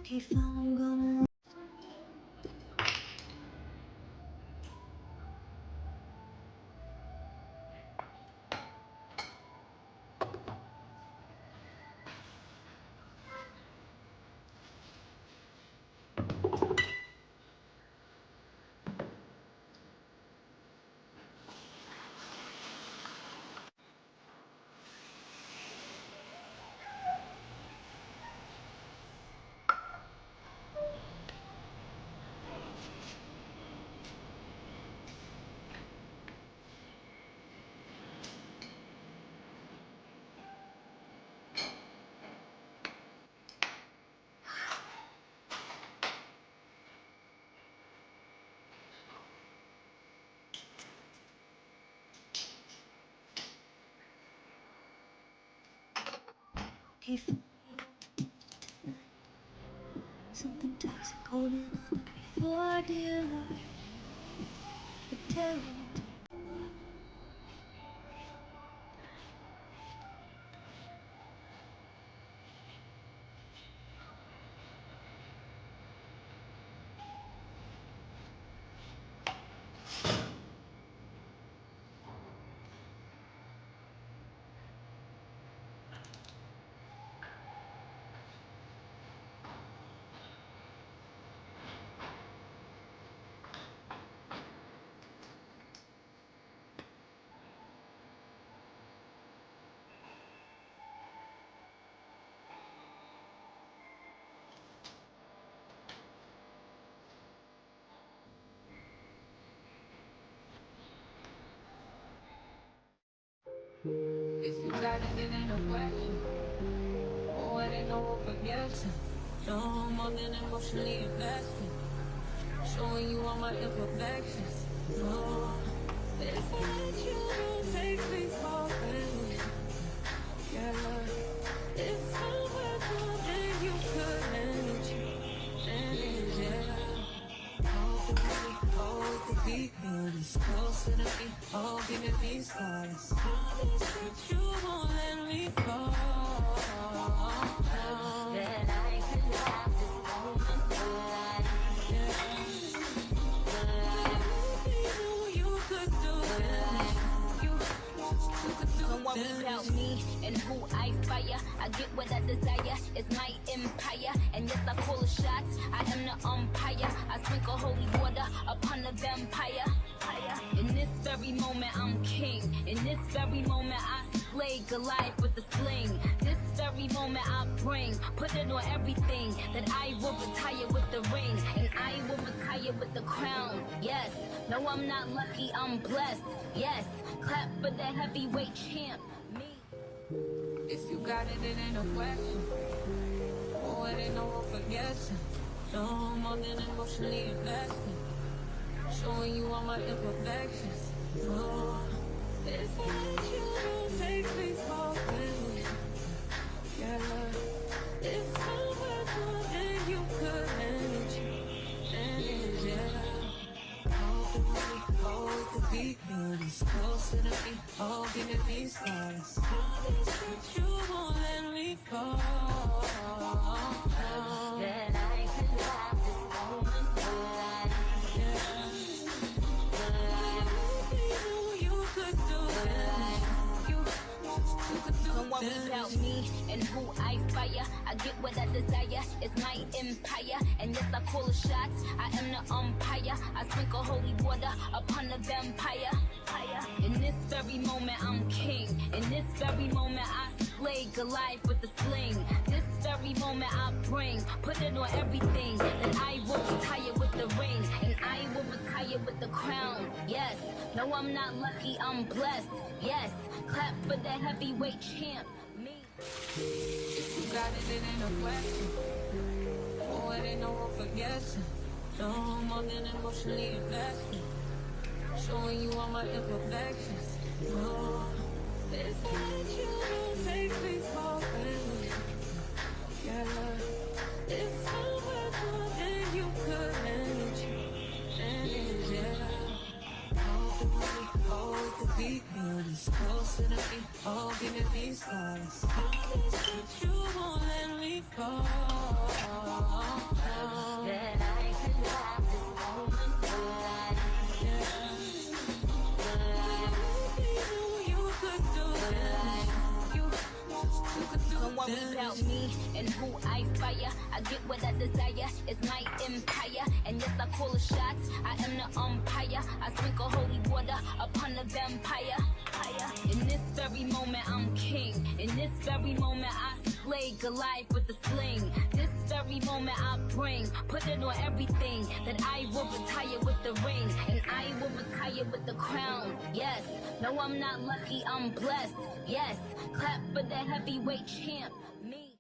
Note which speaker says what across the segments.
Speaker 1: If I'm gonna if something toxic holding on before dear life, but tell me.
Speaker 2: If you got it, it ain't no question. Oh, it ain't no hope of guessing. No more than emotionally invested. Showing you all my imperfections. No, if I let you, don't take me for granted. Yeah, if I were more than you could manage, yeah. Oh, it could be good. It's closer to me. Oh, giving me stars. Promise that you won't let me fall. That I can have this moment for life. You could do it. You could do
Speaker 3: Don't worry about me and who I fire. I get what I desire. It's my empire. And yes, I call the shots. I am the umpire. I sprinkle holy water upon the vampire. In this very moment, I'm king. In this very moment, I slay Goliath with the sling. This very moment, I put it on everything. That I will retire with the ring. And I will retire with the crown. Yes, no, I'm not lucky, I'm blessed. Yes, clap for the heavyweight champ. Me.
Speaker 2: If you got it, it ain't no question. Oh, it ain't no hope for guessing. No more than emotionally invested. Showing you all my imperfections. No, if I let you, don't take me for granted. Yeah, if I were more than you could manage, yeah. Oh, it could be good. It's closer to me. Oh, giving me stars. Promise that you won't let me fall.
Speaker 3: That I can have this moment for life.
Speaker 2: You could do it. You could do
Speaker 3: Don't worry about me and who I fire. I get what I desire. It's my empire. And yes, I call the shots. I am the umpire. I sprinkle holy water upon the vampire. In this very moment, I'm king. In this very moment, I slay Goliath with the sling. This very moment, I put it on everything. That I will retire with the ring. And I will retire with the crown. Yes, no, I'm not lucky, I'm blessed. Yes, clap for the heavyweight champ. Me.
Speaker 2: If you got it, it ain't no question. Oh, it ain't no hope for guessing. No more than emotionally invested. Showing you all my imperfections. No, if I let you, don't take me for granted. Yeah, if I were more than you could manage, yeah. Oh, it could be good. It's closer to me. Oh, giving me stars. Promise that you won't let me fall.
Speaker 3: and who I fire. I get what I desire, it's my empire. And yes, I call the shots, I am the umpire. I sprinkle holy water upon the vampire. In this very moment, I'm king. In this very moment, I slay Goliath with the sling. This very moment, I bring, put it on everything. That I will retire with the ring, and I will retire with the crown. Yes, no, I'm not lucky, I'm blessed. Yes, clap for the heavyweight champ, me.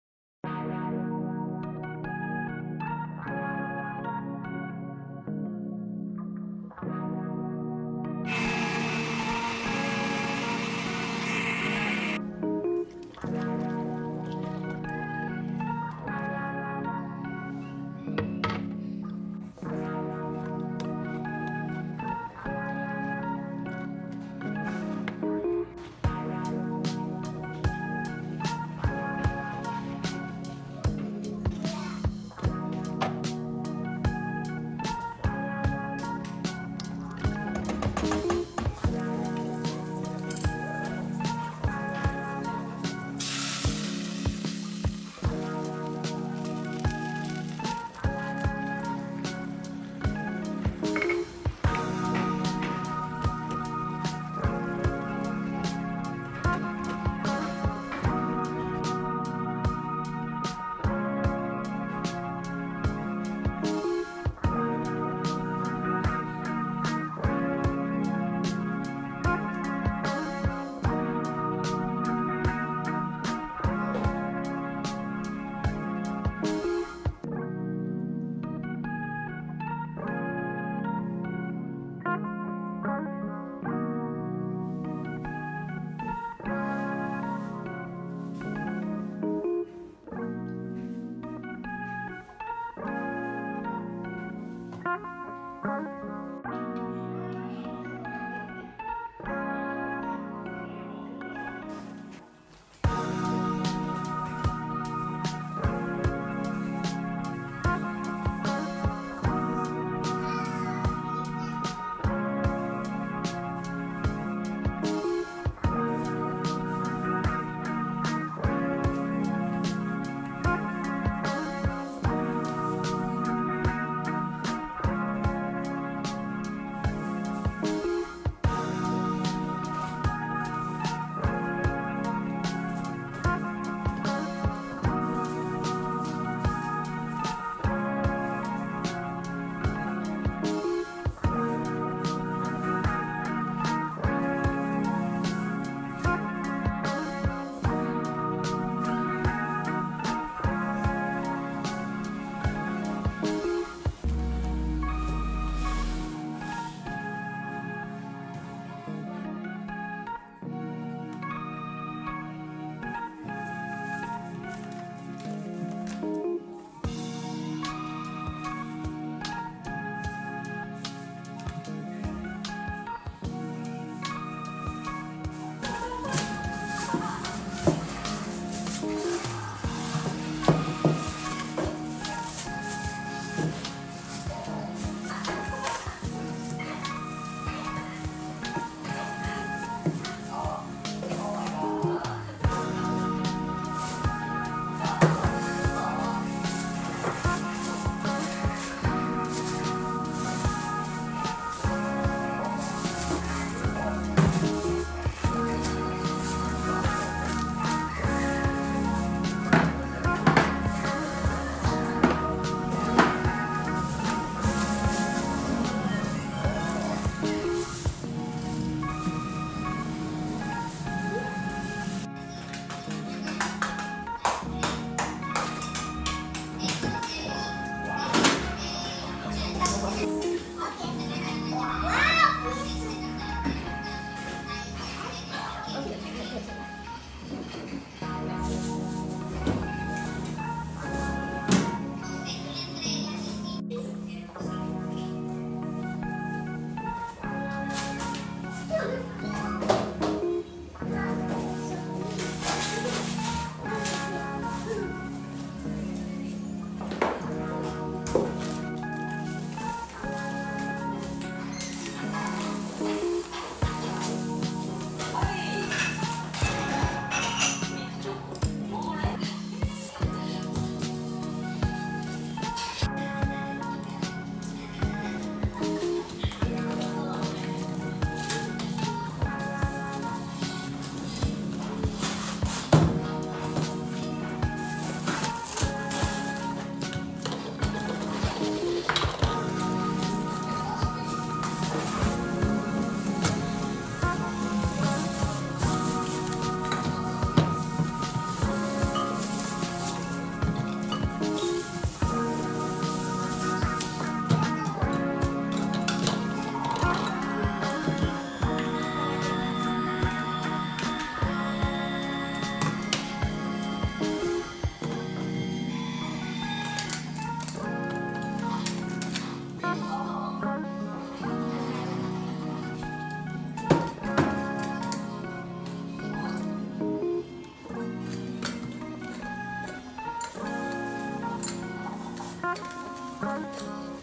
Speaker 1: Thank